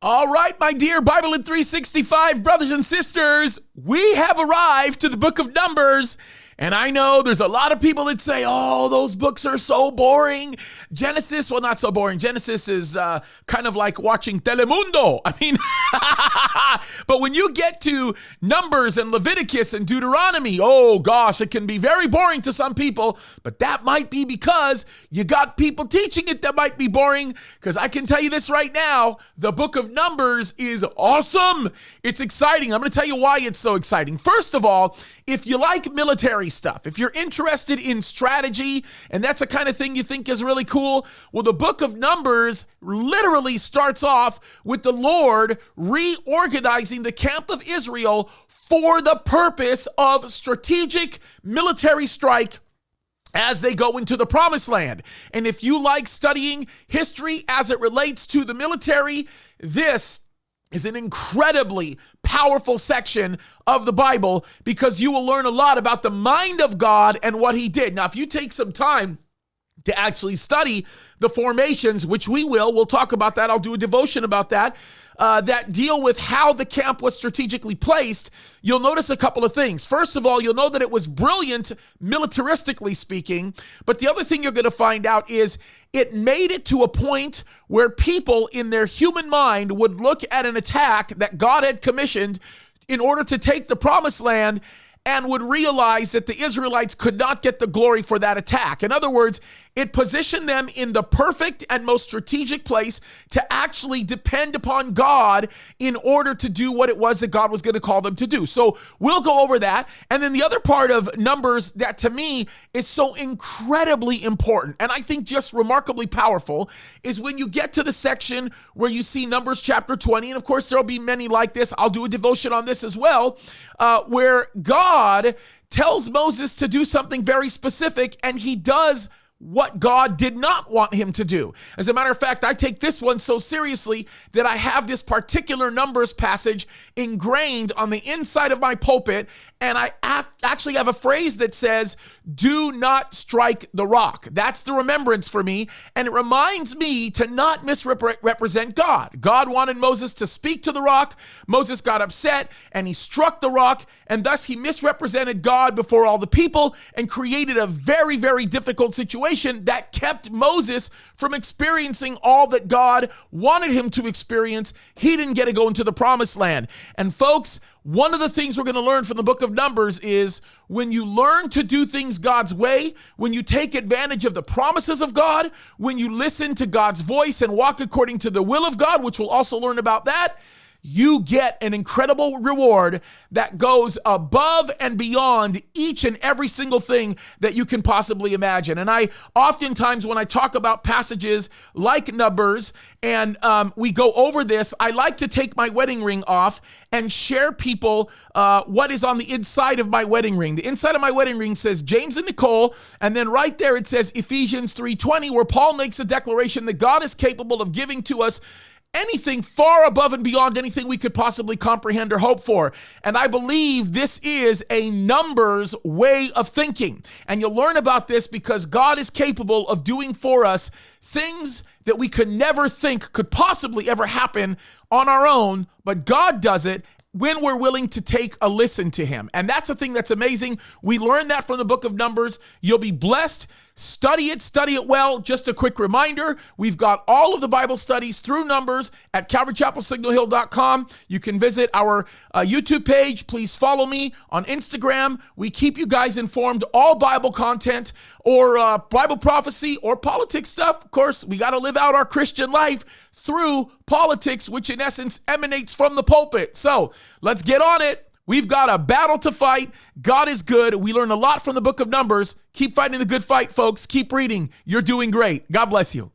All right, my dear BIBLEin365 brothers and sisters, we have arrived to the book of Numbers. And I know there's a lot of people that say, oh, those books are so boring. Genesis, well, not so boring. Genesis is kind of like watching Telemundo. I mean, but when you get to Numbers and Leviticus and Deuteronomy, oh gosh, it can be very boring to some people. But that might be because you got people teaching it that might be boring. Because I can tell you this right now, the book of Numbers is awesome. It's exciting. I'm going to tell you why it's so exciting. First of all, if you like military stuff, if you're interested in strategy and that's the kind of thing you think is really cool, well, the book of Numbers literally starts off with the Lord reorganizing the camp of Israel for the purpose of strategic military strike as they go into the promised land. And if you like studying history as it relates to the military, this is an incredibly powerful section of the Bible because you will learn a lot about the mind of God and what he did. Now, if you take some time to actually study the formations, which we'll talk about that. I'll do a devotion about that, that deal with how the camp was strategically placed. You'll notice a couple of things. First of all, you'll know that it was brilliant militaristically speaking. But the other thing you're going to find out is it made it to a point where people in their human mind would look at an attack that God had commissioned in order to take the promised land and would realize that the Israelites could not get the glory for that attack. In other words, it positioned them in the perfect and most strategic place to actually depend upon God in order to do what it was that God was going to call them to do. So we'll go over that. And then the other part of Numbers that to me is so incredibly important and I think just remarkably powerful is when you get to the section where you see Numbers chapter 20. And of course, there'll be many like this. I'll do a devotion on this as well, where God tells Moses to do something very specific and he does what God did not want him to do. As a matter of fact, I take this one so seriously that I have this particular Numbers passage ingrained on the inside of my pulpit, and I actually have a phrase that says, do not strike the rock. That's the remembrance for me, and it reminds me to not misrepresent God. God wanted Moses to speak to the rock. Moses got upset, and he struck the rock, and thus he misrepresented God before all the people and created a very, very difficult situation that kept Moses from experiencing all that God wanted him to experience. He didn't get to go into the promised land. And folks, one of the things we're going to learn from the book of Numbers is when you learn to do things God's way, when you take advantage of the promises of God, when you listen to God's voice and walk according to the will of God, which we'll also learn about that, you get an incredible reward that goes above and beyond each and every single thing that you can possibly imagine. And I oftentimes, when I talk about passages like Numbers and we go over this, I like to take my wedding ring off and share people what is on the inside of my wedding ring. The inside of my wedding ring says James and Nicole, and then right there it says Ephesians 3:20, where Paul makes a declaration that God is capable of giving to us anything far above and beyond anything we could possibly comprehend or hope for. And I believe this is a Numbers way of thinking. And you'll learn about this because God is capable of doing for us things that we could never think could possibly ever happen on our own, but God does it when we're willing to take a listen to him. And that's a thing that's amazing. We learned that from the book of Numbers. You'll be blessed. Study it well. Just a quick reminder, we've got all of the Bible studies through Numbers at CalvaryChapelSignalHill.com. You can visit our YouTube page. Please follow me on Instagram. We keep you guys informed, all Bible content or Bible prophecy or politics stuff. Of course, we got to live out our Christian life through politics, which in essence emanates from the pulpit. So let's get on it. We've got a battle to fight. God is good. We learn a lot from the book of Numbers. Keep fighting the good fight, folks. Keep reading. You're doing great. God bless you.